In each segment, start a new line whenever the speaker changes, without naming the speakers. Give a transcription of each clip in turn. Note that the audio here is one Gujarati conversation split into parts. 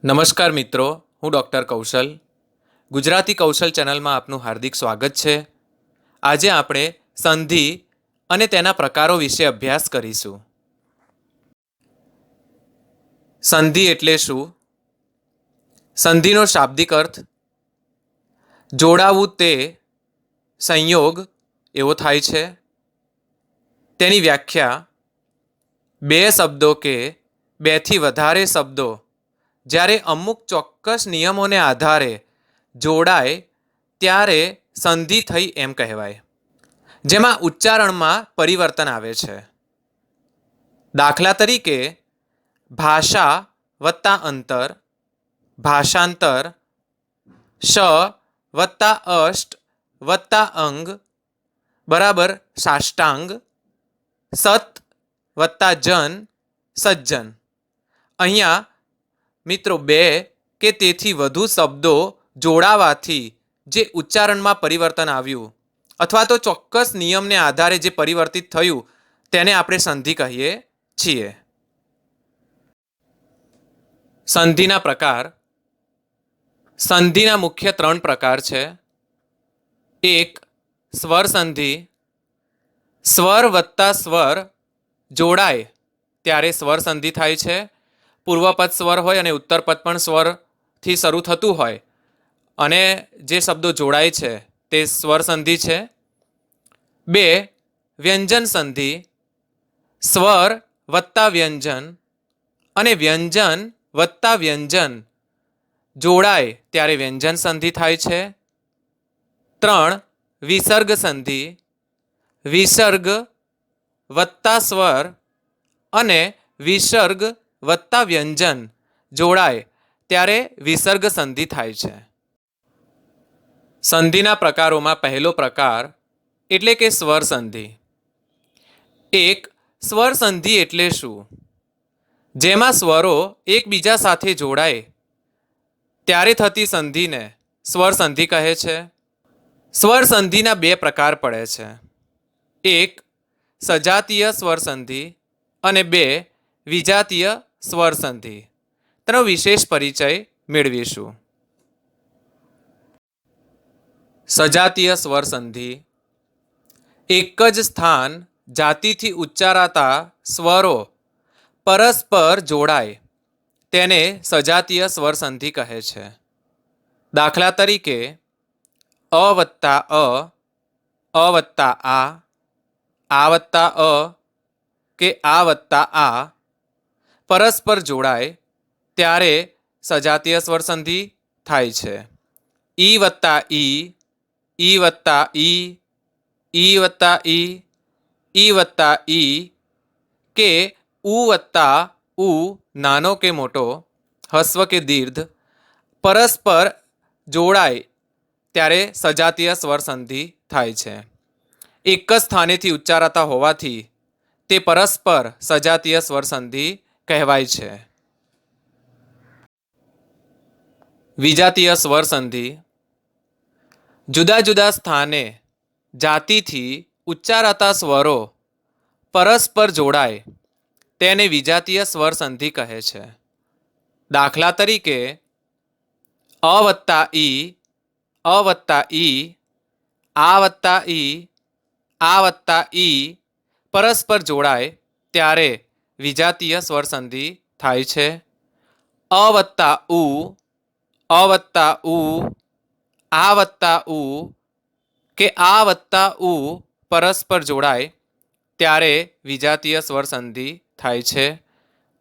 નમસ્કાર મિત્રો, હું ડૉક્ટર કૌશલ. ગુજરાતી કૌશલ ચેનલમાં આપનું હાર્દિક સ્વાગત છે. આજે આપણે સંધિ અને તેના પ્રકારો વિશે અભ્યાસ કરીશું. સંધિ એટલે શું? સંધિનો શાબ્દિક અર્થ જોડાવું તે સંયોગ એવો થાય છે. તેની વ્યાખ્યા બે શબ્દો કે બેથી વધારે શબ્દો જ્યારે અમુક ચોક્કસ નિયમોને આધારે જોડાય ત્યારે સંધિ થઈ એમ કહેવાય, જેમાં ઉચ્ચારણમાં પરિવર્તન આવે છે. દાખલા તરીકે ભાષા વત્તા અંતર, ભાષાંતર, શ વત્તા અષ્ટ વત્તા અંગ બરાબર સાષ્ટાંગ, સત વત્તા જન સજ્જન. અહીંયા મિત્રો બે કે તેથી વધુ શબ્દો જોડાવાથી જે ઉચ્ચારણમાં પરિવર્તન આવ્યું અથવા તો ચોક્કસ નિયમને આધારે જે પરિવર્તિત થયું તેને આપણે સંધિ કહીએ છીએ. સંધિના પ્રકાર. સંધિના મુખ્ય 3 પ્રકાર છે. એક, સ્વર સંધિ. સ્વર વત્તા સ્વર જોડાય ત્યારે સ્વર સંધિ થાય છે. પૂર્વપદ સ્વર હોય અને ઉત્તરપદ પણ સ્વરથી શરૂ થતું હોય અને જે શબ્દો જોડાય છે તે સ્વર સંધિ છે. 2, વ્યંજન સંધિ. સ્વર વત્તા વ્યંજન અને વ્યંજન વત્તા વ્યંજન જોડાય ત્યારે વ્યંજન સંધિ થાય છે. 3, વિસર્ગ સંધિ. વિસર્ગ વત્તા સ્વર અને વિસર્ગ વત્તા વ્યંજન જોડાય ત્યારે વિસર્ગ સંધિ થાય છે. સંધિના પ્રકારોમાં પહેલો પ્રકાર એટલે કે સ્વર સંધિ. એક, સ્વર સંધિ એટલે શું? જેમાં સ્વરો એકબીજા સાથે જોડાય ત્યારે થતી સંધિને સ્વર સંધિ કહે છે. સ્વર સંધિના 2 પ્રકાર પડે છે. એક, સજાતીય સ્વર સંધિ અને 2, વિજાતીય સ્વર સંધિ. તેનો વિશેષ પરિચય મેળવીશું. સજાતીય સ્વર સંધિ. એક જ સ્થાન જાતિથી ઉચ્ચારાતા સ્વરો પરસ્પર જોડાય તેને સજાતીય સ્વર સંધિ કહે છે. દાખલા તરીકે અ વત્તા અ વત્તા આ વત્તા અ કે આ વત્તા આ પરસ્પર જોડાય ત્યારે સજાતીય સ્વર સંધિ થાય છે. ઈ વત્તા ઈ વત્તા ઈ વત્તા ઈ વત્તા ઈ કે ઉ વત્તા ઉ નાનો કે મોટો, હસ્વ કે દીર્ઘ પરસ્પર જોડાય ત્યારે સજાતીય સ્વર સંધિ થાય છે. એક જ સ્થાનેથી ઉચ્ચારાતા હોવાથી તે પરસ્પર સજાતીય સ્વર સંધિ કહેવાય છે. વિજાતીય સ્વર સંધિ. જુદા જુદા સ્થાને જાતિથી ઉચ્ચારાતા સ્વરો પરસ્પર જોડાય તેને વિજાતીય સ્વર સંધિ કહે છે. દાખલા તરીકે અ વત્તા ઈ, અ વત્તા ઈ, આ વત્તા ઈ, આ વત્તા ઈ પરસ્પર જોડાય ત્યારે વિજાતીય સ્વર સંધિ થાય છે. અ વત્તા ઉ, અ વત્તા ઉ, આ વત્તા ઉ કે આ વત્તા ઉ પરસ્પર જોડાય ત્યારે વિજાતીય સ્વર સંધિ થાય છે.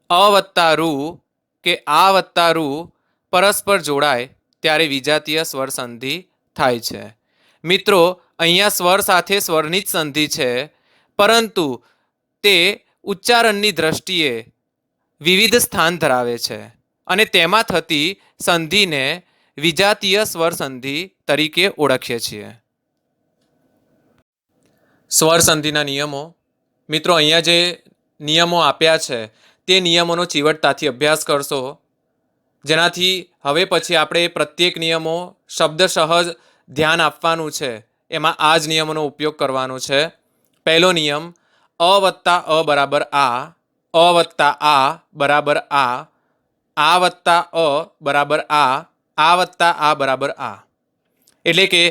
અ વત્તા રૂ કે આ વત્તા રૂ પરસ્પર જોડાય ત્યારે વિજાતીય સ્વર સંધિ થાય છે. મિત્રો, અહીંયા સ્વર સાથે સ્વરની જ સંધિ છે, પરંતુ તે ઉચ્ચારણની દ્રષ્ટિએ વિવિધ સ્થાન ધરાવે છે અને તેમાં થતી સંધિને વિજાતીય સ્વર સંધિ તરીકે ઓળખીએ છીએ. સ્વર સંધિના નિયમો. મિત્રો, અહીંયા જે નિયમો આપ્યા છે તે નિયમોનો ચીવટતાથી અભ્યાસ કરશો, જેનાથી હવે પછી આપણે પ્રત્યેક નિયમો શબ્દશઃ ધ્યાન આપવાનું છે. એમાં આ જ નિયમોનો ઉપયોગ કરવાનો છે. પહેલો નિયમ, અ વત્તા અ બરાબર આ, અ વત્તા આ બરાબર આ, આ વત્તા બરાબર આ વત્તા આ બરાબર આ. એટલે કે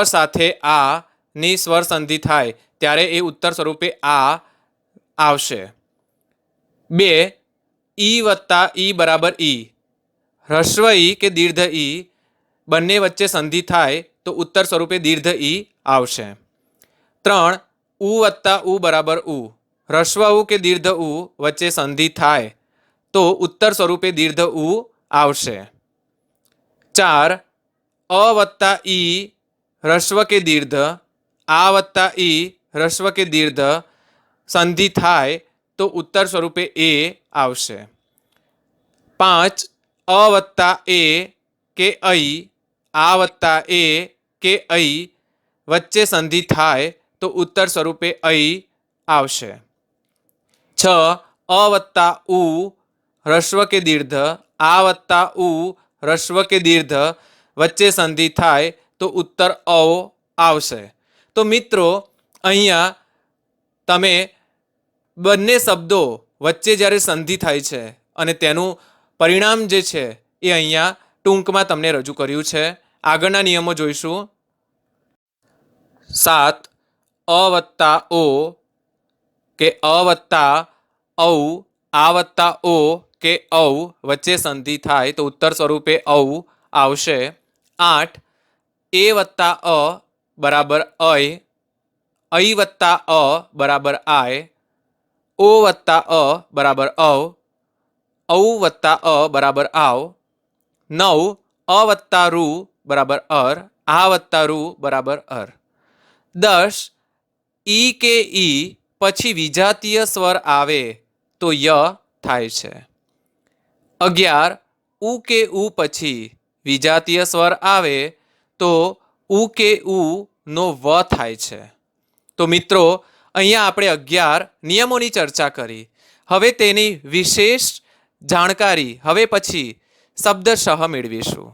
સાથે આ ની સ્વર સંધિ થાય ત્યારે એ ઉત્તર સ્વરૂપે આ આવશે. 2 ઈ વત્તા ઈ બરાબર ઈ. હ્રસ્વ ઈ કે દીર્ઘ ઈ બંને વચ્ચે સંધિ થાય તો ઉત્તર સ્વરૂપે દીર્ઘ ઈ આવશે. 3 ઉ વત્તા ઉ બરાબર ઉ. હ્રસ્વ ઉ કે દીર્ઘ ઉ વચ્ચે સંધિ થાય તો ઉત્તર સ્વરૂપે દીર્ઘ ઉ આવશે. 4 અ વત્તા ઈ હ્રસ્વ કે દીર્ઘ આ વત્તા ઈ હ્રસ્વ કે દીર્ઘ સંધિ થાય તો ઉત્તર સ્વરૂપે એ આવશે. 5 અ વત્તા એ કે ઐ આ વત્તા એ કે ઐ વચ્ચે સંધિ થાય તો ઉત્તર સ્વરૂપે ઐ આવશે. 6 અ વત્તા ઉ હ્રસ્વ કે દીર્ઘ આ વત્તા ઉ હ્રસ્વ કે દીર્ઘ વચ્ચે સંધિ થાય તો ઉત્તર ઔ આવશે. તો મિત્રો અહીંયા તમે બંને શબ્દો વચ્ચે જ્યારે સંધિ થાય છે અને તેનું પરિણામ જે છે એ અહીંયા ટૂંકમાં તમને રજૂ કર્યું છે. આગળના નિયમો જોઈશું. 7 અ વત્તા ઓ કે અ વત્તા ઔ આ વત્તા ઓ કે ઔ વચ્ચે સંધિ થાય તો ઉત્તર સ્વરૂપે ઔ આવશે. 8 એ વત્તા અ બરાબર ઐ ઐ વત્તા અ બરાબર આય ઓ વત્તા અ બરાબર ઔ ઔ વત્તા અ બરાબર આવ. 9 અ વત્તા રૂ બરાબર અર આ વત્તા રૂ બરાબર અર. 10 ઈ કે ઈ પછી વિજાતીય સ્વર આવે તો ય થાય છે. 11 ઉ કે ઉ પછી વિજાતીય સ્વર આવે તો ઉ કે ઉ નો વ થાય છે. તો મિત્રો અહીંયા આપણે 11 નિયમોની ચર્ચા કરી. હવે તેની વિશેષ જાણકારી હવે પછી શબ્દશઃ મેળવીશું.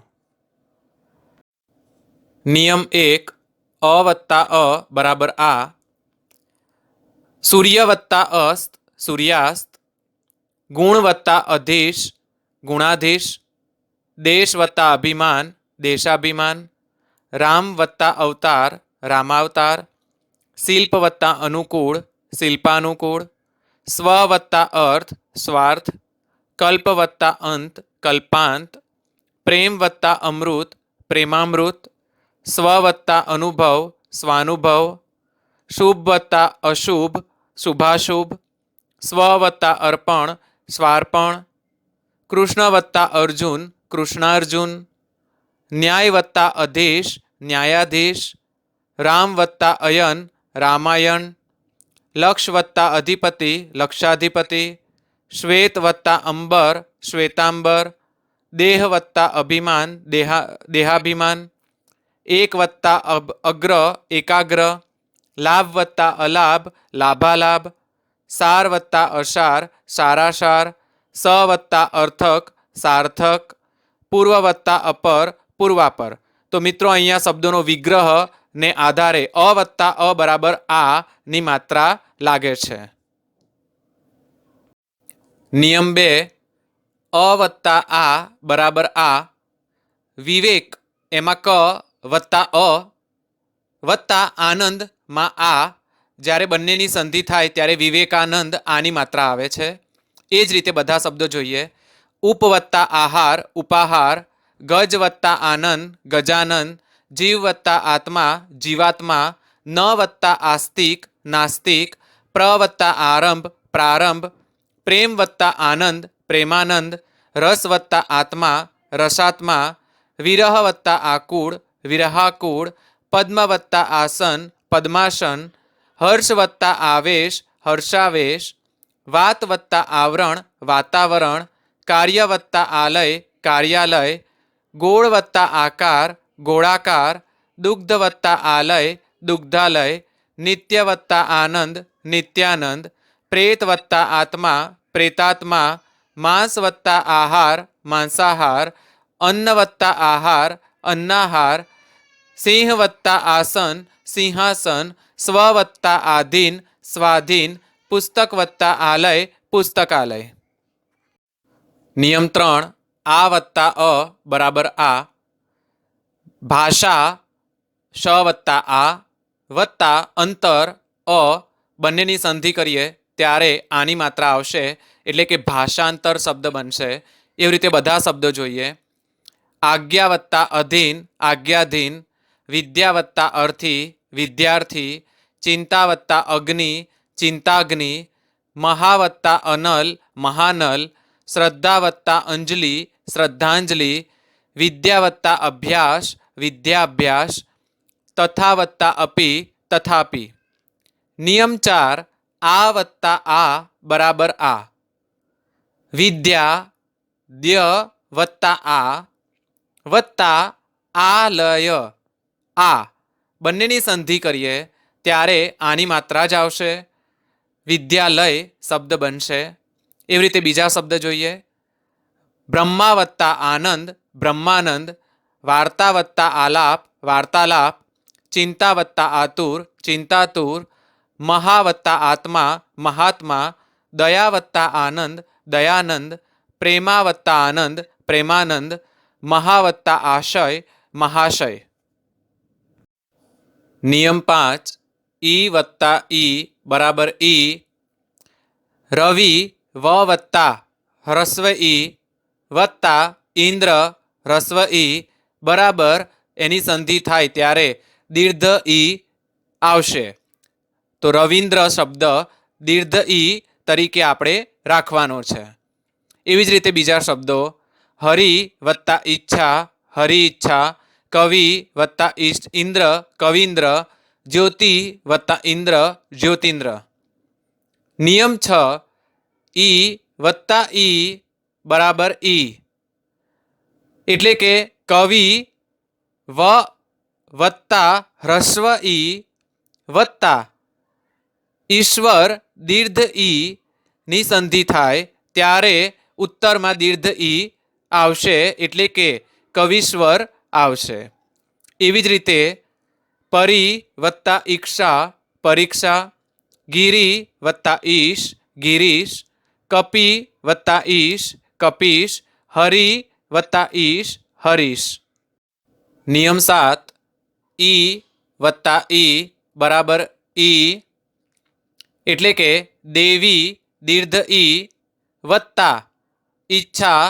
નિયમ 1 અ વત્તા અ બરાબર આ. સૂર્ય વત્તા અસ્ત સૂર્યાસ્ત. ગુણ વત્તા અધીશ ગુણાધીશ. દેશ વત્તા અભિમાન દેશાભિમાન. રામ વત્તા અવતાર રામાવતાર. શિલ્પ વત્તા અનુકૂળ શિલ્પાનુકૂળ. સ્વ વત્તા અર્થ સ્વાર્થ. કલ્પ વત્તા અંત કલ્પાંત. પ્રેમ વત્તા અમૃત પ્રેમામૃત. સ્વ વત્તા અનુભવ સ્વાનુભવ. શુભ વત્તા અશુભ શુભાશુભ. સ્વ વત્તા અર્પણ સ્વાર્પણ. કૃષ્ણ વત્તા અર્જુન કૃષ્ણાર્જુન. ન્યાય વત્તા અધીશ ન્યાયાધીશ. રામ વત્તા અયન રામાયણ. લક્ષ વત્તા અધિપતિ લક્ષાધિપતિ. શ્વેત વત્તા અંબર શ્વેતાંબર. દેહ વત્તા અભિમાન દેહાભિમાન. એક વત્તા અગ્ર એકાગ્ર. લાભ વત્તા અલાભ લાભાલાભ. સાર વત્તા અસાર સારાસાર. સ વત્તા અર્થક સાર્થક. પૂર્વ વત્તા અપર પૂર્વાપર. તો મિત્રો અહીંયા શબ્દોનો વિગ્રહ ને આધારે અ વત્તા અ બરાબર આ ની માત્રા લાગે છે. નિયમ 2 અ વત્તા આ બરાબર આ. વિવેક એમાં ક વત્તા અ વત્તા આનંદમાં આ. જ્યારે બંનેની સંધિ થાય ત્યારે વિવેકાનંદ આની માત્રા આવે છે. એ જ રીતે બધા શબ્દો જોઈએ. ઉપ વત્તા આહાર ઉપાહાર. ગજ વત્તા આનંદ ગજાનંદ. જીવ વત્તા આત્મા જીવાત્મા. ન વત્તા આસ્તિક નાસ્તિક. પ્ર વત્તા આરંભ પ્રારંભ. પ્રેમ વત્તા આનંદ પ્રેમાનંદ. રસ વત્તા આત્મા રસાત્મા. વિરહ વત્તા આકુળ વિરહાકુળ. પદ્મ વત્તા આસન પદ્માસન. હર્ષ વત્તા આવેશ હર્ષાવેશ. વાત વત્તા આવરણ વાતાવરણ. કાર્ય વત્તા આલય કાર્યાલય. ગોળ વત્તા આકાર ગોળાકાર. દુગ્ધ વત્તા આલય દુગ્ધાલય. નિત્ય વત્તા આનંદ નિત્યાનંદ. પ્રેત વત્તા આત્મા પ્રેતાત્મા. માંસ વત્તા આહાર માંસાહાર. અન્ન વત્તા આહાર અન્નાહાર. સિંહ વત્તા આસન સિંહાસન. સ્વ વત્તા આધીન સ્વાધીન. પુસ્તક વત્તા આલય પુસ્તકાલય. નિયમ 3 આ વત્તા અ બરાબર આ, ભાષા શ વત્તા આ વત્તા અંતર અ બંનેની સંધિ કરીએ ત્યારે આની માત્રા આવશે, એટલે કે ભાષાંતર શબ્દ બનશે. એવી રીતે બધા શબ્દો જોઈએ. આજ્ઞા વત્તા અધીન આજ્ઞાધીન, વિદ્યા વત્તા અર્થી વિદ્યાર્થી, ચિંતા વત્તા અગ્નિ ચિંતાગ્નિ, મહા વત્તા અનલ મહાનલ, શ્રદ્ધા વત્તા અંજલિ શ્રદ્ધાંજલિ, વિદ્યા વત્તા અભ્યાસ વિદ્યાભ્યાસ, તથા વત્તા અપી તથાપી. નિયમ 4 આ વત્તા આ બરાબર આ, વિદ્યા દ્ય વત્તા આ વત્તા આલય આ બંનેની સંધિ કરીએ ત્યારે આની માત્રા જ આવશે, વિદ્યાલય શબ્દ બનશે. એવી રીતે બીજા શબ્દ જોઈએ. બ્રહ્મા વત્તા આનંદ બ્રહ્માનંદ, વાર્તા વત્તા આલાપ વાર્તાલાપ, ચિંતા વત્તા આતુર ચિંતાતુર, મહા વત્તા આત્મા મહાત્મા, દયા વત્તા આનંદ દયાનંદ, પ્રેમા વત્તા આનંદ પ્રેમાનંદ, મહા વત્તા આશય મહાશય. નિયમ 5 ઈ વત્તા ઈ બરાબર ઈ, રવિ વ વત્તા હ્રસ્વ ઈ વત્તા ઇન્દ્ર હ્રસ્વ ઈ બરાબર એની સંધિ થાય ત્યારે દીર્ઘ ઈ આવશે. તો રવિન્દ્ર શબ્દ દીર્ઘ ઈ તરીકે આપણે રાખવાનો છે. એવી જ રીતે બીજા શબ્દો હરિ વત્તા ઈચ્છા હરિ ઈચ્છા, કવિ વત્તા ઇન્દ્ર કવિન્દ્ર, જ્યોતિ વત્તા ઇન્દ્ર જ્યોતિન્દ્ર. નિયમ 6 ઈ વત્તા ઈ બરાબર ઈ, એટલે કે કવિ વ વત્તા હ્રસ્વ ઈ વત્તા ઈશ્વર દીર્ઘ ઈ ની સંધિ થાય ત્યારે ઉત્તરમાં દીર્ઘ ઈ આવશે, એટલે કે કવિશ્વર આવશે. એવી જ રીતે પરી વત્તા ઈક્ષા પરીક્ષા, ગિરિ વત્તા ઈશ ગિરીશ, કપી વત્તા ઈશ કપીશ, હરિ વત્તા ઈશ હરીશ. નિયમ 7 ઈ વત્તા ઈ બરાબર ઈ, એટલે કે દેવી દીર્ઘ ઈ વત્તા ઈચ્છા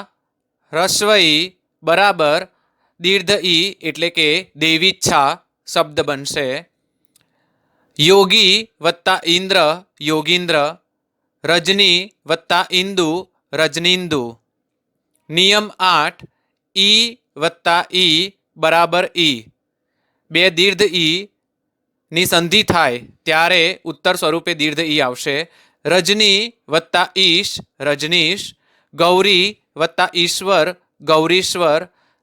હ્રસ્વ ઈ બરાબર દીર્ઘ ઈ, એટલે કે દેવીચ્છા શબ્દ બનશે. યોગી વત્તા ઇન્દ્ર યોગીન્દ્ર, રજની વત્તા ઇન્દુ રજનીન્દુ. નિયમ 8 ઈ વત્તા ઈ બરાબર ઈ, બે દીર્ઘ ઈ ની સંધિ થાય ત્યારે ઉત્તર સ્વરૂપે દીર્ઘ ઈ આવશે. રજની વત્તા ઈશ રજનીશ, ગૌરી વત્તા ઈશ્વર ગૌરીશ્વર,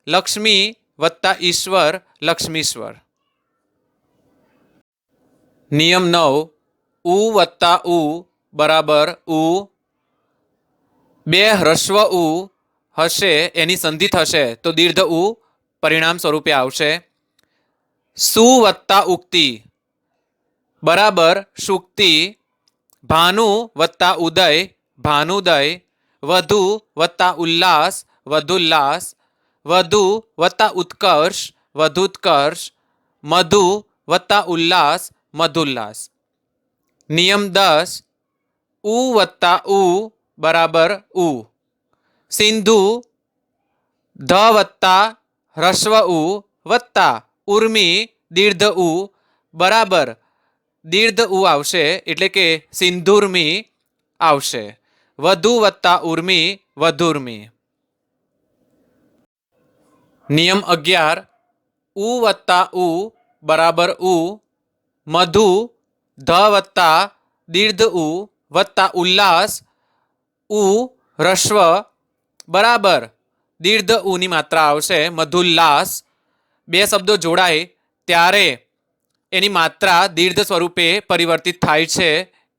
લક્ષ્મી વત્તા ઈશ્વર લક્ષ્મીશ્વર. નિયમ 9 ઉ વત્તા ઉ બરાબર ઉ, બે હ્રસ્વ ઉ હશે એની સંધિ થશે તો દીર્ઘ ઉ પરિણામ સ્વરૂપે આવશે. સુ વત્તા ઉક્તિ બરાબર સુક્તિ, ભાનુ વત્તા ઉદય ભાનુદય, વધુ વત્તા ઉલ્લાસ વધુલ્લાસ, વધુ વત્તા ઉત્કર્ષ વધુત્કર્ષ, મધુ વત્તા ઉલ્લાસ મધુલ્લાસ. નિયમ 10 ઉ વત્તા ઉ બરાબર ઉ, સિંધુ ધ વત્તા હ્રસ્વ ઉ વત્તા ઉર્મી દીર્ઘ ઉ બરાબર દીર્ઘ ઉ આવશે, એટલે કે સિંધુર્મી આવશે. વધુ વત્તા ઉર્મી વધુર્મી. નિયમ 11 ઉ વત્તા ઉ બરાબર ઉ, મધુ ધ વત્તા દીર્ઘ ઉ વત્તા ઉલ્લાસ ઉ હ્રસ્વ બરાબર દીર્ઘ ઉની માત્રા આવશે મધુલ્લાસ. બે શબ્દો જોડાય ત્યારે એની માત્રા દીર્ઘ સ્વરૂપે પરિવર્તિત થાય છે.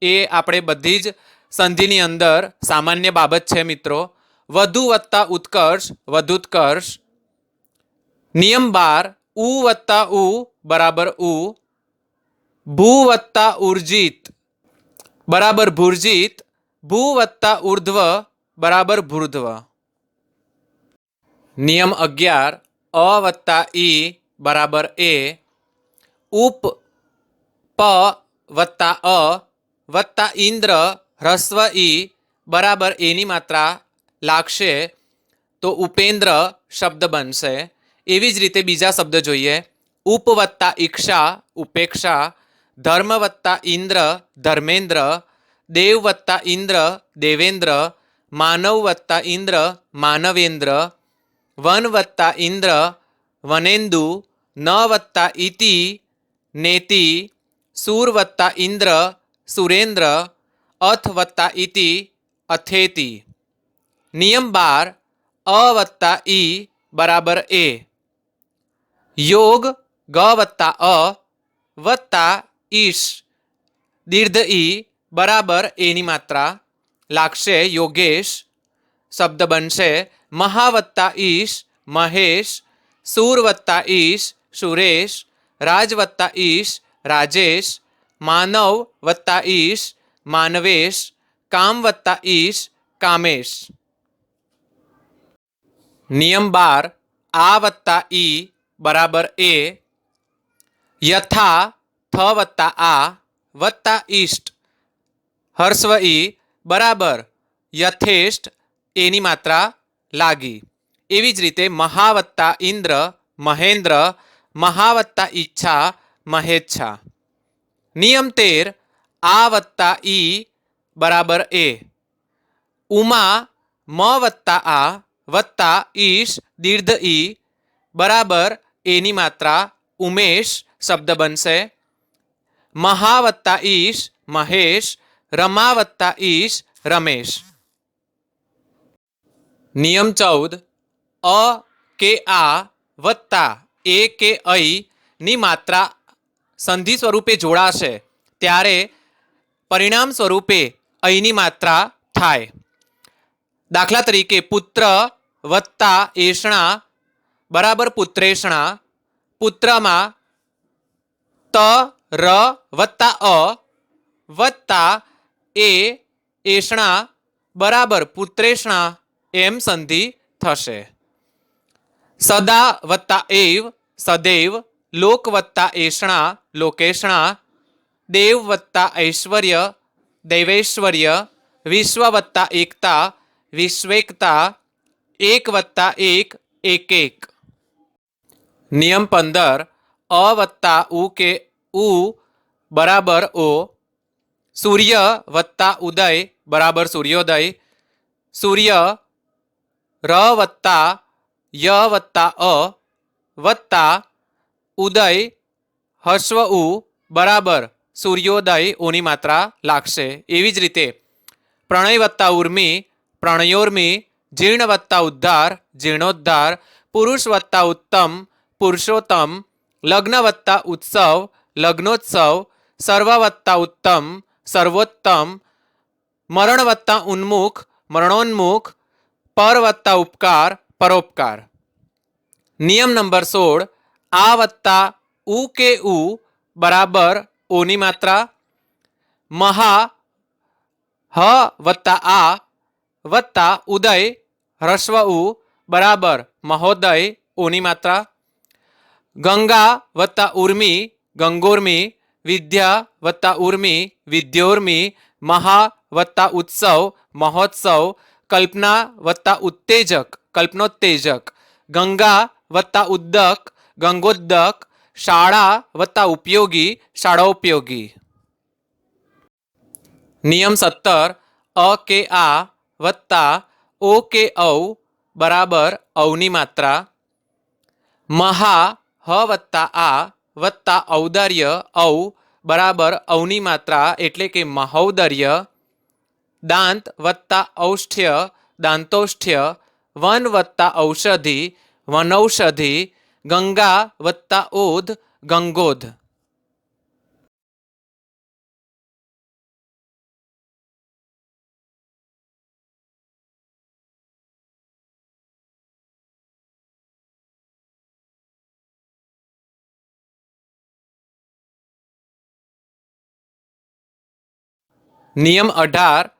એ આપણે બધી જ સંધિની અંદર સામાન્ય બાબત છે મિત્રો. વધુ વત્તા ઉત્કર્ષ વધુત્કર્ષ. નિયમ 12 ઉ વત્તા ઉ બરાબર ઉ, ભૂ વત્તા ઉર્જિત બરાબર ભુર્જિત, ભૂ વત્તા ઉર્ધ્વ બરાબર ભૂર્ધ્વ. નિયમ 11 અ વત્તા ઈ બરાબર એ, ઉપ પ વત્તા અ વત્તા ઇન્દ્ર હ્રસ્વ ઈ બરાબર એની માત્રા લાગશે તો ઉપેન્દ્ર શબ્દ બનશે. એવી જ રીતે બીજા શબ્દ જોઈએ. ઉપ વત્તા ઈક્ષા ઉપેક્ષા, ધર્મ વત્તા ઇન્દ્ર ધર્મેન્દ્ર, દેવ વત્તા ઇન્દ્ર દેવેન્દ્ર, માનવ વત્તા ઇન્દ્ર માનવેન્દ્ર, વન વત્તા ઇન્દ્ર વનેન્દુ, ન વત્તા ઇતિ નેતિ, સૂર વત્તા ઇન્દ્ર સુરેન્દ્ર, અથ વત્તા ઇતિ અથેતિ. નિયમ 12 અ વત્તા ઈ બરાબર એ, યોગ ગ વત્તા અ વત્તા ઈશ દીર્ઘ ઈ બરાબર એની માત્રા લાગશે યોગેશ શબ્દ બનશે. મહા વત્તા ઈશ મહેશ, સૂર વત્તા ઈશ સુરેશ, રાજ વત્તા ઈશ રાજેશ, માનવ વત્તા ઈશ માનવેશ, કામ વત્તા ઈશ કામેશ. નિયમ 12 આ વત્તા ઈ બરાબર એ, યથા થ વત્તા આ વત્તા ઈષ્ટ હર્સ્વ ઈ બરાબર યથેષ્ટ એની માત્રા લાગી. એવી જ રીતે મહા વત્તા ઇન્દ્ર મહેન્દ્ર, મહા વત્તા ઈચ્છા મહેચ્છા. નિયમ 13 આ વત્તા ઈ બરાબર એ, ઉમા મ વત્તા આ વત્તા ઈશ દીર્ઘ ઈ બરાબર એની માત્રા ઉમેશ શબ્દ બનશે. મહા વત્તા ઈશ મહેશ, રમા વત્તા ઈશ રમેશ. નિયમ 14 અ કે આ વત્તા એ કે ઐ ની માત્રા સંધિ સ્વરૂપે જોડાશે ત્યારે પરિણામ સ્વરૂપે ઐની માત્રા થાય. દાખલા તરીકે પુત્ર વત્તા એષણા બરાબર પુત્રેષણા, પુત્રમાં ત ર વત્તા અ વત્તા એ એષણા બરાબર પુત્રેષણા એમ સંધિ થશે. સદા વત્તા એવ સદૈવ, લોક વત્તા એષણા લોકેષણા, દેવ વત્તા ઐશ્વર્ય દૈવૈશ્વર્ય, વિશ્વ વત્તા એકતા વિશ્વેકતા, એક વત્તા એક એકેક. નિયમ 15 અ વત્તા ઉ કે ઉ બરાબર ઓ, સૂર્ય વત્તા ઉદય બરાબર સૂર્યોદય, સૂર્ય ર વત્તા ય વત્તા અ વત્તા ઉદય હસ્વ ઉ બરાબર સૂર્યોદય ઓની માત્રા લાગશે. એવી જ રીતે પ્રણય વત્તા ઉર્મી પ્રણયોર્મી, જીર્ણ વત્તા ઉદ્ધાર જીર્ણોદ્ધાર, પુરુષ વત્તા ઉત્તમ પુરુષોત્તમ, લગ્ન વત્તા ઉત્સવ લગ્નોત્સવ, સર્વ વત્તા ઉત્તમ સર્વોત્તમ, મરણ વત્તા ઉન્મુખ મરણોન્મુખ, પર વત્તા ઉપકાર પરોપકાર. નિયમ નંબર 16 આ વત્તા ઉ કે ઉ બરાબર ઓની માત્રા, મહા હ વત્તા આ વત્તા ઉદય હ્રસ્વ ઉ બરાબર મહોદય ઓની માત્રા, ગંગા વત્તા ઉર્મી ગંગોર્મી, વિદ્યા વત્તા ઉર્મી વિદ્યોર્મી, મહા વત્તા ઉત્સવ મહોત્સવ, કલ્પના વત્તા ઉત્તેજક કલ્પનોત્તેજક, ગંગા વત્તા ઉદ્દક ગંગોદ્દક, શાળા વત્તા ઉપયોગી શાળાઉપયોગી. નિયમ 17 અ કે આ વત્તા ઓ કે ઔ બરાબર ઔની માત્રા, મહા હ વત્તા આ વત્તા ઔદાર્ય ઔ બરાબર ઔની માત્રા એટલે કે મહૌદર્ય, દાંત વત્તા ઔષ્ઠ્ય દાંતૌષ્ઠ્ય, વન વત્તા ઔષધિ વનૌષધિ, ગંગા વત્તા ઓધ ગંગોધ. નિયમ 18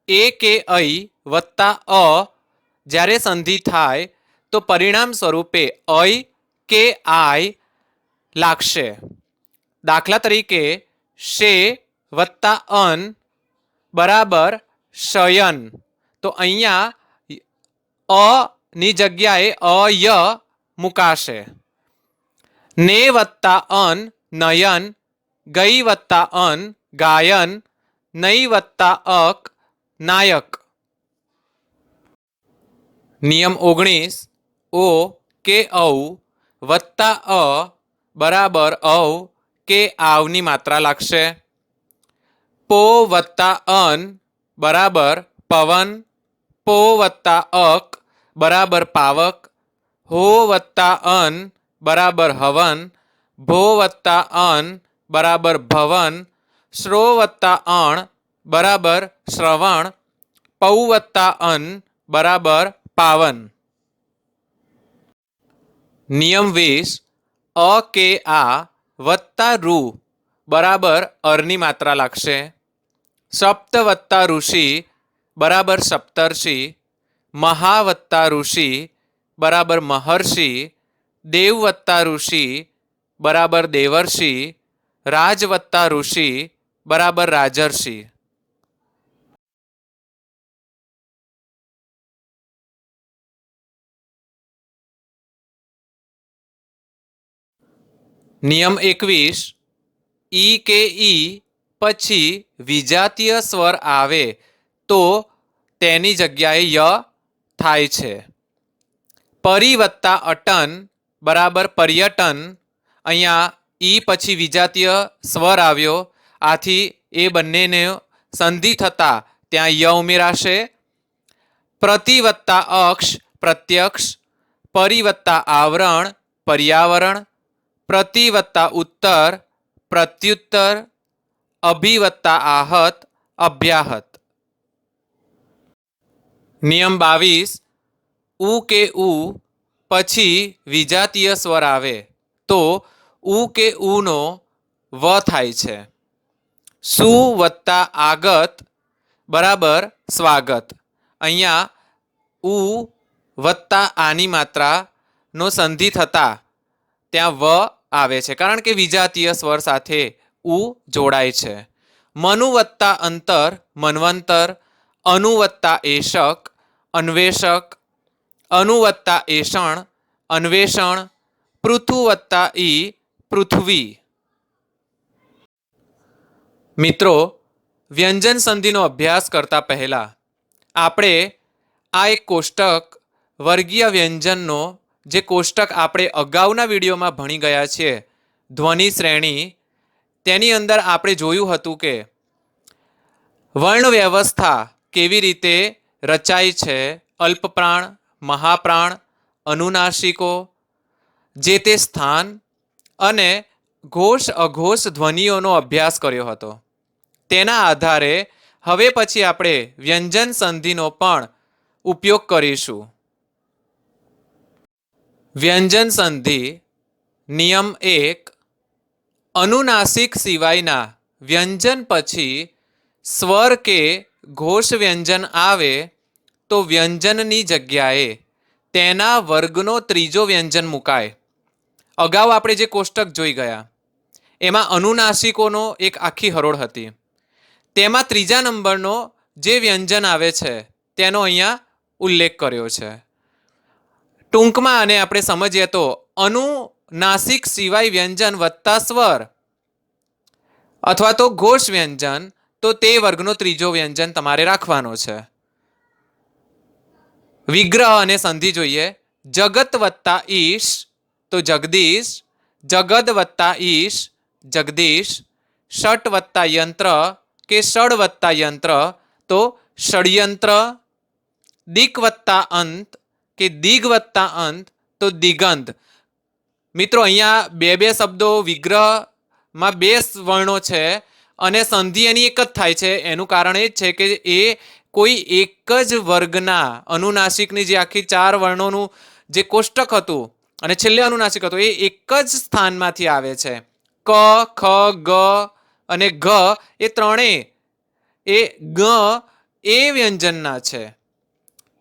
એ કે ઐ વત્તા અ જ્યારે સંધિ થાય તો પરિણામ સ્વરૂપે અય કે આય લાગશે. દાખલા તરીકે શે વત્તા અન બરાબર શયન. તો અહીંયા અ ની જગ્યાએ અય મુકાશે. ને વત્તા અન નયન, ગઈ વત્તા અન ગાયન, નઈ વત્તા અક નાયક. નિયમ 19 ઓ કે ઔ વત્તા અ બરાબર ઔ કે આવની માત્રા લાગશે. પો વત્તા અન બરાબર પવન, પો વત્તા અક બરાબર પાવક, હો વત્તા અન બરાબર હવન, ભો વત્તા અન બરાબર ભવન, શ્રો વત્તા અણ બરાબર શ્રવણ, પૌ વત્તા અન બરાબર પાવન. નિયમ 20 અ કે આ વત્તા રૂ બરાબર અરની માત્રા લાગશે. સપ્ત વત્તા ઋષિ બરાબર સપ્તર્ષિ, મહા વત્તા ઋષિ બરાબર મહર્ષિ, દેવ વત્તા ઋષિ બરાબર દેવર્ષિ, રાજ વત્તા ઋષિ બરાબર રાજર્ષિ. નિયમ 21 ઈ કે ઈ પછી વિજાતીય સ્વર આવે તો તેની જગ્યાએ ય થાય છે. પરી વત્તા અટન બરાબર પર્યટન. અહીંયા ઈ પછી વિજાતીય સ્વર આવ્યો, આથી એ બંનેને સંધિ થતા ત્યાં ય ઉમેરાશે. પ્રતિ વત્તા અક્ષ પ્રત્યક્ષ, પરી વત્તા આવરણ પર્યાવરણ, પ્રતિ વત્તા ઉત્તર પ્રત્યુત્તર, અભિ વત્તા આહત અભ્યાહત. નિયમ 22 ઉ કે ઉ પછી વિજાતીય સ્વર આવે તો ઉ કે ઉનો વ થાય છે. સુ વત્તા આગત બરાબર સ્વાગત. અહીંયા ઉ વત્તા આની માત્રાનો સંધિ થતા ત્યાં વ આવે છે, કારણ કે વિજાતીય સ્વર સાથે ઉ જોડાય છે. મનુ વત્તા અંતર મન્વંતર, અનુ વત્તા એશક અન્વેષક, અનુ વત્તા એષણ અન્વેષણ, પૃથુ વત્તા ઈ પૃથ્વી. મિત્રો, વ્યંજન સંધિનો અભ્યાસ કરતા પહેલા આપણે આ એક કોષ્ટક વર્ગીય વ્યંજનનો જે કોષ્ટક આપણે અગાઉના વિડીયોમાં ભણી ગયા છીએ ધ્વનિ શ્રેણી, તેની અંદર આપણે જોયું હતું કે વર્ણ વ્યવસ્થા કેવી રીતે રચાય છે. અલ્પપ્રાણ, મહાપ્રાણ, અનુનાસિકો, જે તે સ્થાન અને ઘોષ અઘોષ ધ્વનિઓનો અભ્યાસ કર્યો હતો. તેના આધારે હવે પછી આપણે વ્યંજન સંધિનો પણ ઉપયોગ કરીશું. વ્યંજન સંધિ નિયમ 1 અનુનાસિક સિવાયના વ્યંજન પછી સ્વર કે ઘોષ વ્યંજન આવે તો વ્યંજનની જગ્યાએ તેના વર્ગનો ત્રીજો વ્યંજન મુકાય. અગાઉ આપણે જે કોષ્ટક જોઈ ગયા એમાં અનુનાસિકોનો એક આખી હરોળ હતી. તેમાં ત્રીજા નંબરનો જે વ્યંજન આવે છે તેનો અહીંયા ઉલ્લેખ કર્યો છે. ટૂંકમાં આને આપણે સમજીએ તો અનુનાસિક સિવાય વ્યંજન વત્તા સ્વર અથવા તો ઘોષ વ્યંજન, તો તે વર્ગનો ત્રીજો વ્યંજન તમારે રાખવાનો છે. વિગ્રહ અને સંધિ જોઈએ. જગત વત્તા ઈશ તો જગદીશ, જગદ વત્તા ઈશ જગદીશ, ષટ વત્તા યંત્ર કે ષડ વત્તા યંત્ર તો ષડયંત્ર, દિક વત્તા અંત કે દિગ વત્તા અંત તો દિગંત. મિત્રો, અહીંયા બે શબ્દો વિગ્રહમાં બે વર્ણો છે અને સંધિ એની એક જ થાય છે. એનું કારણ એ જ છે કે એ કોઈ એક જ વર્ગના અનુનાસિકની જે આખી 4 વર્ણોનું જે કોષ્ટક હતું અને છેલ્લે અનુનાસિક હતું એ એક જ સ્થાનમાંથી આવે છે. ક, ખ, ગ અને ઘ એ ત્રણેય એ ગ એ વ્યંજનના છે.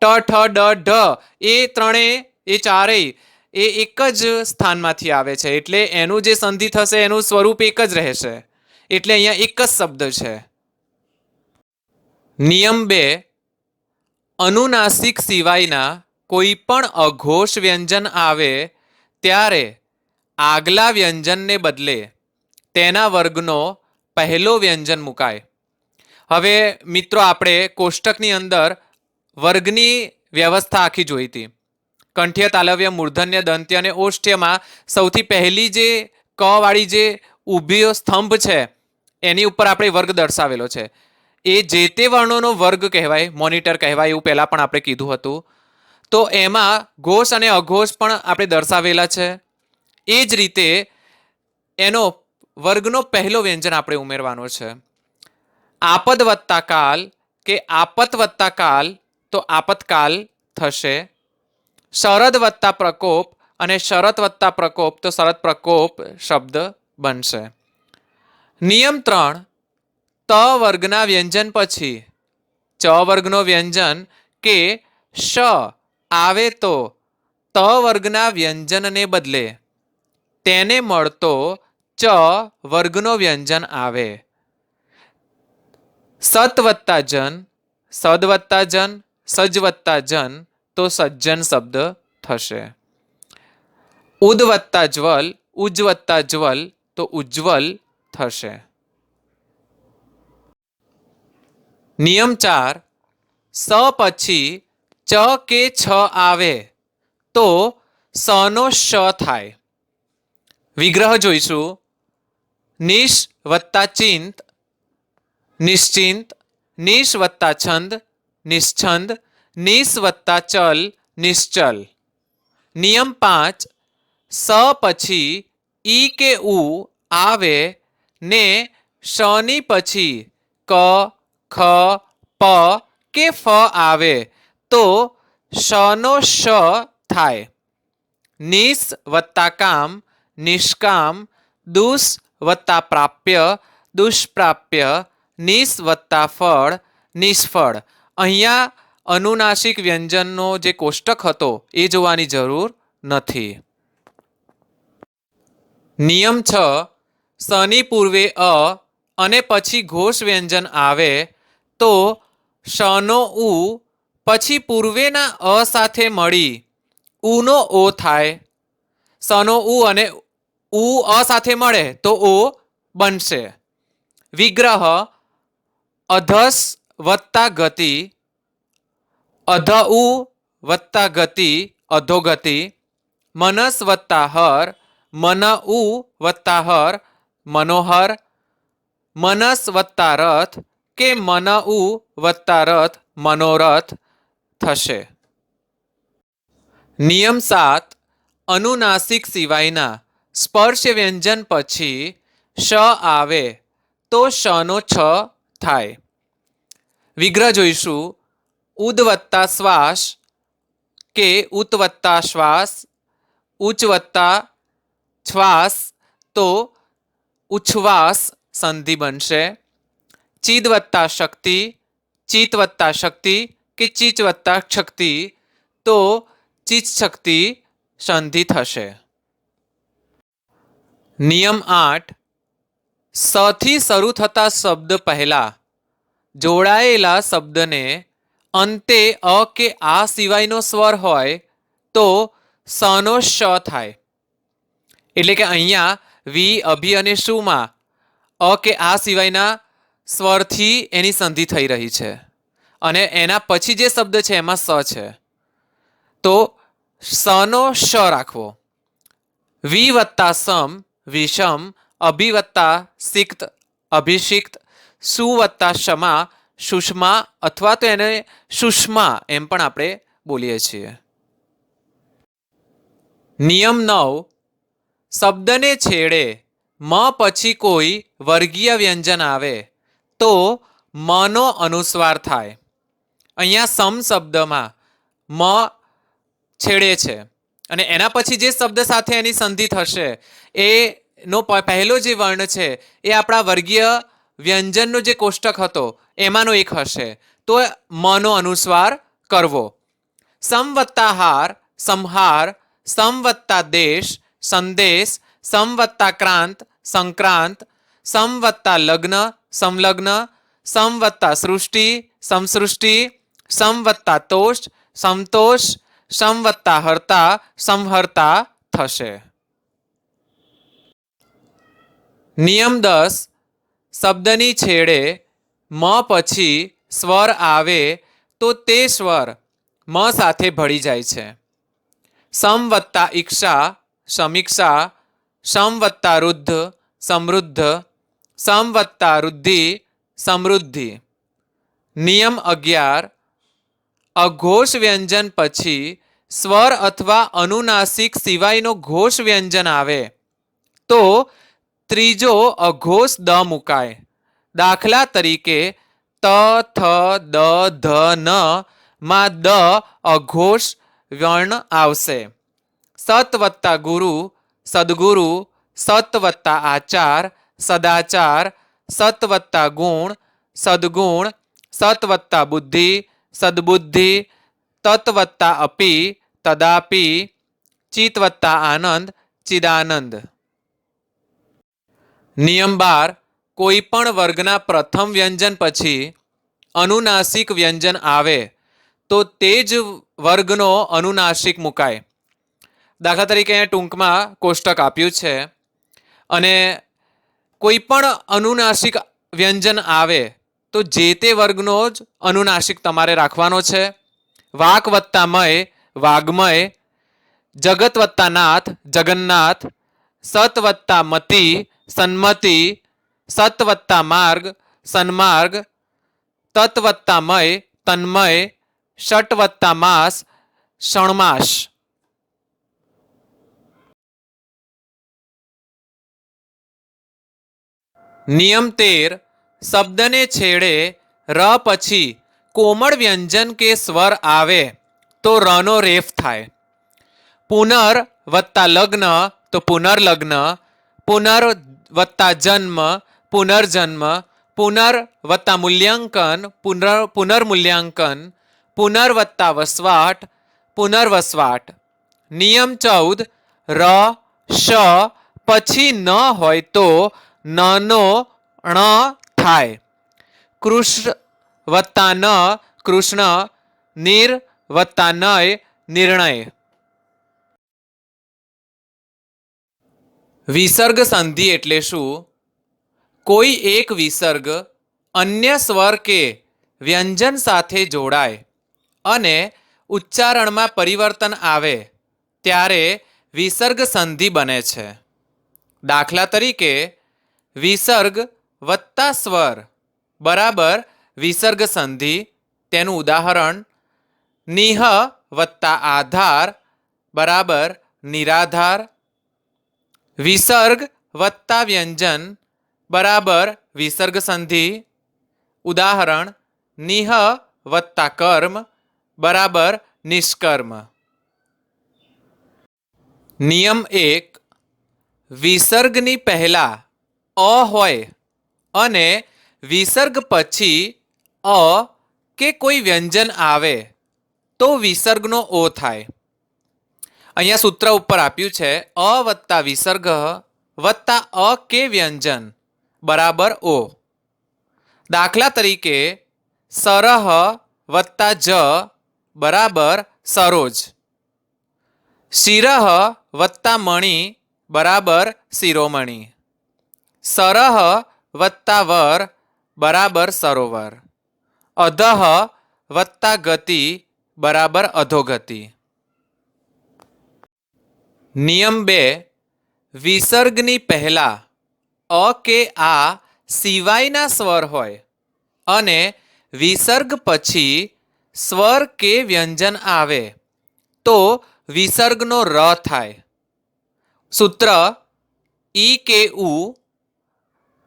ટ, ઠ, ડ, ઢ એ ત્રણેય એ ચારેય એ એક જ સ્થાનમાંથી આવે છે, એટલે એનું જે સંધિ થશે એનું સ્વરૂપ એક જ રહેશે, એટલે અહીંયા એક જ શબ્દ છે. નિયમ 2, અનુનાસિક સિવાયના કોઈ પણ અઘોષ વ્યંજન આવે ત્યારે આગલા વ્યંજનને બદલે તેના વર્ગનો પહેલો વ્યંજન મુકાય. હવે મિત્રો આપણે કોષ્ટકની અંદર વર્ગની વ્યવસ્થા આખી જોઈ હતી. કંઠ્ય, તાલવ્ય, મૂર્ધન્ય, દંત્ય અને ઓષ્ઠ્યમાં સૌથી પહેલી જે ક વાળી જે ઊભી સ્તંભ છે એની ઉપર આપણે વર્ગ દર્શાવેલો છે. એ જે તે વર્ણોનો વર્ગ કહેવાય, મોનિટર કહેવાય, એવું પહેલાં પણ આપણે કીધું હતું. તો એમાં ઘોષ અને અઘોષ પણ આપણે દર્શાવેલા છે. એ જ રીતે એનો વર્ગનો પહેલો વ્યંજન આપણે ઉમેરવાનો છે. આપદ વત્તા કાલ કે આપત વત્તા કાલ તો આપતકાલ થશે. શરદ વત્તા પ્રકોપ અને શરત વત્તા પ્રકોપ તો શરત પ્રકોપ શબ્દ બનશે. નિયમ 3, ત વર્ગના વ્યંજન પછી ચ વર્ગનો વ્યંજન કે શ આવે તો ત વર્ગના વ્યંજનને બદલે તેને મળતો ચ વર્ગનો વ્યંજન આવે. સત વત્તા જન, સદ વત્તા જન, સજ વત્તા જન તો સજ્જન શબ્દ થશે. ઉદ વત્તા જ્વલ, ઉજ વત્તા જ્વલ તો ઉજ્જવલ થશે. નિયમ 4, સ પછી ચ કે છ આવે તો સનો શ થાય. વિગ્રહ જોઈશું. નિશ વત્તા ચિંત, નિશ્ચિંત. નિશ વત્તા છંદ, નિશ્છંદ. નિશ વત્તા ચલ, નિશ્ચલ. નિયમ 5, સ પછી ઈ કે ઉ આવે ને શની પછી ક, ખ, પ કે ફ આવે તો શનો શ થાય. નિશ વત્તા કામ, નિષ્કામ. દુષ વત્તા પ્રાપ્ય, દુષ્પ્રાપ્ય. નિશ વત્તા ફળ, નિષ્ફળ. અહીંયા અનુનાસિક વ્યંજનનો જે કોષ્ટક હતો એ જોવાની જરૂર નથી. નિયમ 6, સની પૂર્વે અ અને પછી ઘોષ વ્યંજન આવે તો શનો ઉ પછી પૂર્વેના અ સાથે મળી ઉનો ઓ થાય. સનો ઉ અને ઉ અ સાથે મળે તો ઓ બનશે. વિગ્રહ અધસ વત્તા ગતિ, અધ ઉ વત્તા ગતિ, અધોગતિ. મનસ વત્તા હર, મન ઉ વત્તા હર, મનોહર. મનસ વત્તા રથ કે મન ઉ વત્તા રથ, મનોરથ થશે. નિયમ 7, અનુનાસિક સિવાયના સ્પર્શ વ્યંજન પછી શ આવે તો શનો છ થાય. વિગ્રહ જોઈશું. ઉદ વત્તા શ્વાસ કે ઉત વત્તા શ્વાસ, ઉચ્ચ વત્તા શ્વાસ તો ઉચ્છ્વાસ સંધિ બનશે. ચિદ વત્તા શક્તિ, ચિત વત્તા શક્તિ કે ચીચ વત્તા શક્તિ તો ચીચ શક્તિ સંધિ થશે. નિયમ 8, સ થી શરૂ થતા શબ્દ પહેલા જોડાયેલા શબ્દને અંતે અ કે આ સિવાયનો સ્વર હોય તો સનો શ થાય. એટલે કે અહીંયા વી, અભી અને શુમાં અ કે આ સિવાયના સ્વરથી એની સંધિ થઈ રહી છે અને એના પછી જે શબ્દ છે એમાં સ છે તો સનો શ રાખવો. વી વત્તા સમ, વિષમ. અભિ વત્તા સિક્ત, અભિષિક્ત. સુ વત્તા ક્ષમા, સુષ્મા અથવા તો એને સુષ્મા એમ પણ આપણે બોલીએ છીએ. નિયમ 9, શબ્દને છેડે મ પછી કોઈ વર્ગીય વ્યંજન આવે તો મનો અનુસ્વાર થાય. અહીંયા સમ શબ્દમાં મ છેડે છે અને એના પછી જે શબ્દ સાથે એની સંધિ થશે એનો પહેલો જે વર્ણ છે એ આપણા વર્ગીય વ્યંજનનો જે કોષ્ટક હતો એમાંનો એક હશે તો મનો અનુસ્વાર કરવો. સમ વત્તા હાર, સંહાર, સમ વત્તા દેશ, સંદેશ, સમ વત્તા ક્રાંત, સંક્રાંત, સમ વત્તા લગ્ન, સંલગ્ન, સમ વત્તા સૃષ્ટિ, સમસૃષ્ટિ, સમ વત્તા તોષ, સમતોષ, સમ વત્તા હર્તા, સંહર્તા થશે. નિયમ 10. શબ્દની છેડે મ પછી સ્વર આવે તો તે સ્વર મ સાથે ભળી જાય છે. સમ વત્તા ઈક્ષા, સમીક્ષા, સમ વત્તા રુદ્ધ, સમૃદ્ધ, સમ વત્તા રુદ્ધિ, સમૃદ્ધિ. નિયમ 11. અઘોષ વ્યંજન પછી સ્વર અથવા અનુનાસિક સિવાયનો ઘોષ વ્યંજન આવે તો ત્રીજો અઘોષ દ મુકાય. દાખલા તરીકે ત, થ, દ, ધ, ન માં દ અઘોષ વર્ણ આવશે. સત વત્તા ગુરુ, સદગુરુ, સત વત્તા આચાર, સદાચાર, સત વત્તા ગુણ, સદગુણ, સત વત્તા બુદ્ધિ, સદબુદ્ધિ, તત વત્તા અપી, તદાપી, ચિત વત્તા આનંદ, ચિદાનંદ. નિયમ 12. કોઈ પણ વર્ગના પ્રથમ વ્યંજન પછી અનુનાસિક વ્યંજન આવે તો તે જ વર્ગનો અનુનાસિક મુકાય. દાખલા તરીકે અહીંયા ટૂંકમાં કોષ્ટક આપ્યું છે અને કોઈ પણ અનુનાસિક વ્યંજન આવે તો જે તે વર્ગનો જ અનુનાસિક તમારે રાખવાનો છે. વાક વત્તા મય, વાગ્મય, જગત વત્તા નાથ, જગન્નાથ, સત વત્તા મતિ, સન્મતિ, સત વત્તા માર્ગ, સન્માર્ગ, તત વત્તા મય, તન્મય, ષટ વત્તા માસ, ષણમાસ. નિયમ 13. શબ્દને છેડે ર પછી કોમળ વ્યંજન કે સ્વર આવે તો રનો રેફ થાય. પુનર વત્તા લગ્ન તો પુનર્લગ્ન, પુનર વત્તા જન્મ, પુનર્જન્મ, પુનર વત્તા મૂલ્યાંકન, પુનર્મૂલ્યાંકન, પુનર વત્તા વસવાટ, પુનર્વસવાટ. નિયમ 14. ર, શ પછી ન હોય તો નનો ણ થાય. કૃષ્ણ વત્તા ન કૃષ્ણ, નિર વત્તા નય નિર્ણય. વિસર્ગ સંધિ એટલે શું? કોઈ એક વિસર્ગ અન્ય સ્વર કે વ્યંજન સાથે જોડાય અને ઉચ્ચારણમાં પરિવર્તન આવે ત્યારે વિસર્ગ સંધિ બને છે. દાખલા તરીકે વિસર્ગ વત્તા સ્વર બરાબર વિસર્ગ સંધિ. તેનું ઉદાહરણ નિહ વત્તા આધાર બરાબર નિરાધાર. વિસર્ગ વત્તા વ્યંજન બરાબર વિસર્ગ સંધિ. ઉદાહરણ નિહ વત્તા કર્મ બરાબર નિષ્કર્મ. નિયમ 1. વિસર્ગની પહેલા અ હોય અને વિસર્ગ પછી અ કે કોઈ વ્યંજન આવે તો વિસર્ગનો ઓ થાય. અહીંયા સૂત્ર ઉપર આપ્યું છે અ વત્તા વિસર્ગ વત્તા અ કે વ્યંજન બરાબર ઓ. દાખલા તરીકે સરહ વત્તા જ બરાબર સરોજ. શિરહ વત્તા મણિ બરાબર શિરોમણી. સરહ વત્તા વર બરાબર સરોવર. અધઃ વત્તા ગતિ બરાબર અધોગતિ. નિયમ 2. વિસર્ગની પહેલા અ કે આ સિવાયના સ્વર હોય અને વિસર્ગ પછી સ્વર કે વ્યંજન આવે તો વિસર્ગનો ર થાય. સૂત્ર ઈ કે ઉ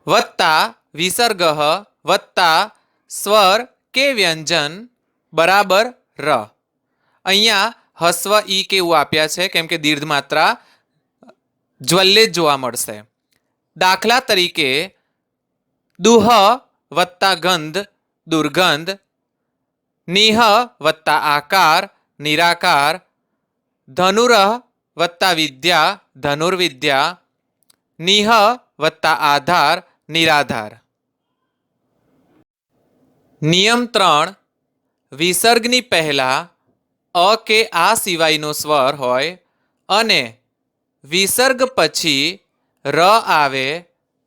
વત્તા વિસર્ગ વત્તા સ્વર કે વ્યંજન બરાબર ર. અહીંયા હસ્વ ઈ કે ઉ આપ્યા છે કેમ કે દીર્ઘ માત્રા જ્વલ્લે જ જોવા મળશે. દાખલા તરીકે દુહ વત્તા ગંધ દુર્ગંધ, નિહ વત્તા આકાર નિરાકાર, ધનુર વત્તા વિદ્યા ધનુર્વિદ્યા, નિહ વત્તા આધાર નિરાધાર. નિયમ 3, વિસર્ગની પહેલા અ કે આ સિવાયનો સ્વર હોય અને વિસર્ગ પછી ર આવે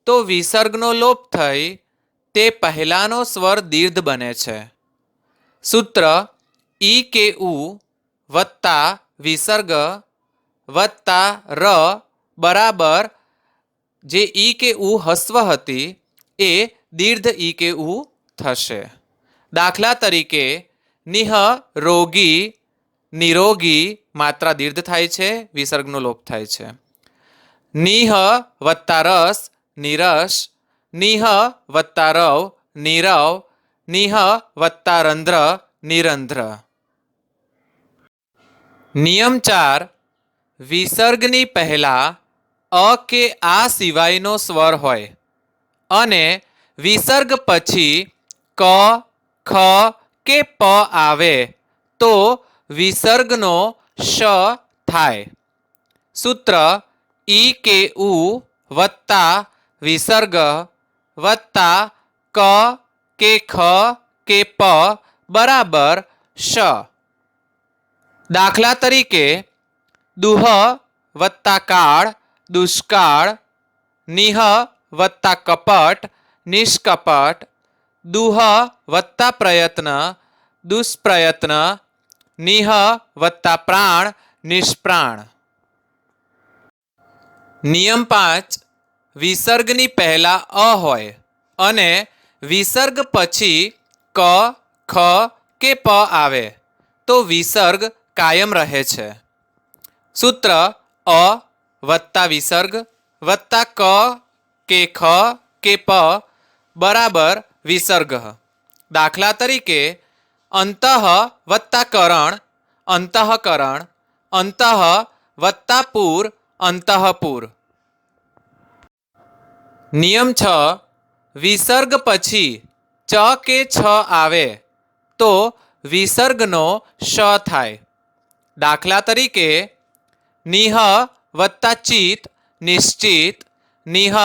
તો વિસર્ગનો લોપ થઈ તે પહેલાનો સ્વર દીર્ઘ બને છે. સૂત્ર ઈ કે ઉ વત્તા વિસર્ગ વત્તા ર બરાબર જે ઈ કે ઉ હસ્વ હતી એ દીર્ઘ ઈ કે ઉ થશે. દાખલા તરીકે નિહ રોગી નિરોગી માત્રા દીર્ઘ થાય છે, વિસર્ગનો લોપ થાય છે. નિહ વત્તા રસ નિરસ, નિહ વત્તા રવ નિરવ, નિહ વત્તા રંધ્ર નિરંધ્ર. નિયમ 4, વિસર્ગની પહેલા અ કે આ સિવાયનો સ્વર હોય અને વિસર્ગ પછી ક ખ કે પ આવે તો વિસર્ગનો શ થાય. સૂત્ર ઈ કે ઉ વત્તા વિસર્ગ વત્તા ક કે ખ કે પ બરાબર શ. દાખલા તરીકે દુહ વત્તા કાળ દુષ્કાળ, નિહ વત્તા કપટ નિષ્કપટ, દુહ વત્તા પ્રયત્ન દુષ્પ્રયત્ન, નિહ વત્તા પ્રાણ નિષ્પ્રાણ. નિયમ 5, વિસર્ગની પહેલા અ હોય અને વિસર્ગ પછી ક ખ કે પ આવે તો વિસર્ગ કાયમ રહે છે. સૂત્ર અ વત્તા વિસર્ગ વત્તા ક કે ખ કે પ બરાબર વિસર્ગ. દાખલા તરીકે અંતઃ વત્તા કરણ અંતઃકરણ, અંતઃ વત્તા પૂર અંતઃપુર. નિયમ 6, વિસર્ગ પછી ચ કે છ આવે તો વિસર્ગનો શ થાય. દાખલા તરીકે નિહ વત્તા ચિત નિશ્ચિત, નિહ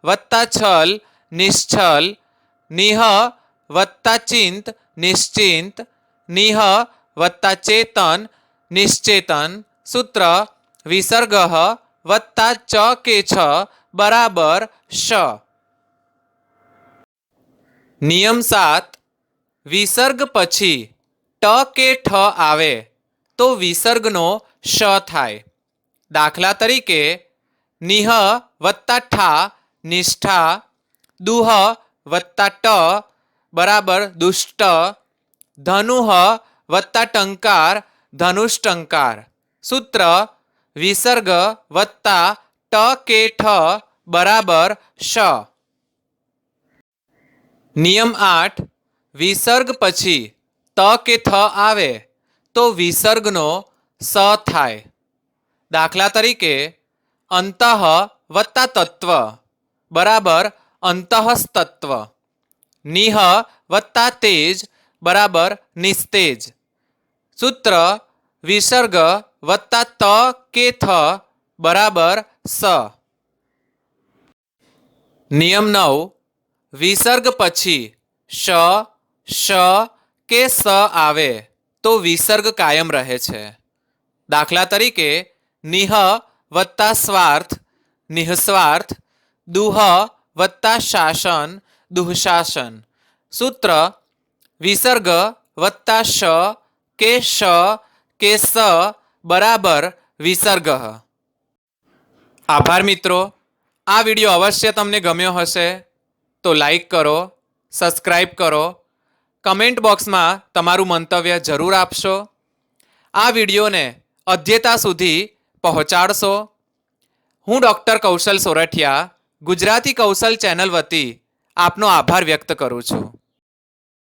વત્તા છલ નિશ્છલ, નિહ વત્તા ચિંત નિશ્ચિંત, નિહ વત્તા ચેતન નિશ્ચેતન. સૂત્ર વિસર્ગ વત્તા ચ કે છ બરાબર શ. નિયમ 7, વિસર્ગ પછી ટ કે ઠ આવે તો વિસર્ગનો શ થાય. દાખલા તરીકે નિહ વત્તા ઠા નિષ્ઠા, દુહ વત્તા ટ બરાબર દુષ્ટ, ધનુહ વત્તા ટંકાર ધનુષ્ટંકાર. સૂત્ર વિસર્ગ વત્તા ટ કે ઠ બરાબર શ. નિયમ 8, વિસર્ગ પછી ત કે થ આવે તો વિસર્ગનો સ થાય. દાખલા તરીકે અંતઃ વત્તા તત્વ બરાબર અંતઃસ્તત્વ, નિહ વત્તા તેજ બરાબર નિસ્તેજ. સૂત્ર વિસર્ગ વત્તા ત કે થ બરાબર સ. નિયમ 9, વિસર્ગ પછી શ શ કે સ આવે તો વિસર્ગ કાયમ રહે છે. દાખલા તરીકે નિહ વત્તા સ્વાર્થ નિઃસ્વાર્થ, દુહ વત્તા શાસન દુઃશાસન. સૂત્ર વિસર્ગ વત્તા શ કે સ બરાબર વિસર્ગ. આભાર મિત્રો. આ વિડીયો અવશ્ય તમને ગમ્યો હશે તો લાઈક કરો, સબસ્ક્રાઈબ કરો, કમેન્ટ બોક્સમાં તમારું મંતવ્ય જરૂર આપશો. આ વિડીયોને અધ્યતા સુધી પહોંચાડશો. હું ડૉક્ટર કૌશલ સોરઠિયા ગુજરાતી કૌશલ ચેનલ વતી આપનો આભાર વ્યક્ત કરું છું.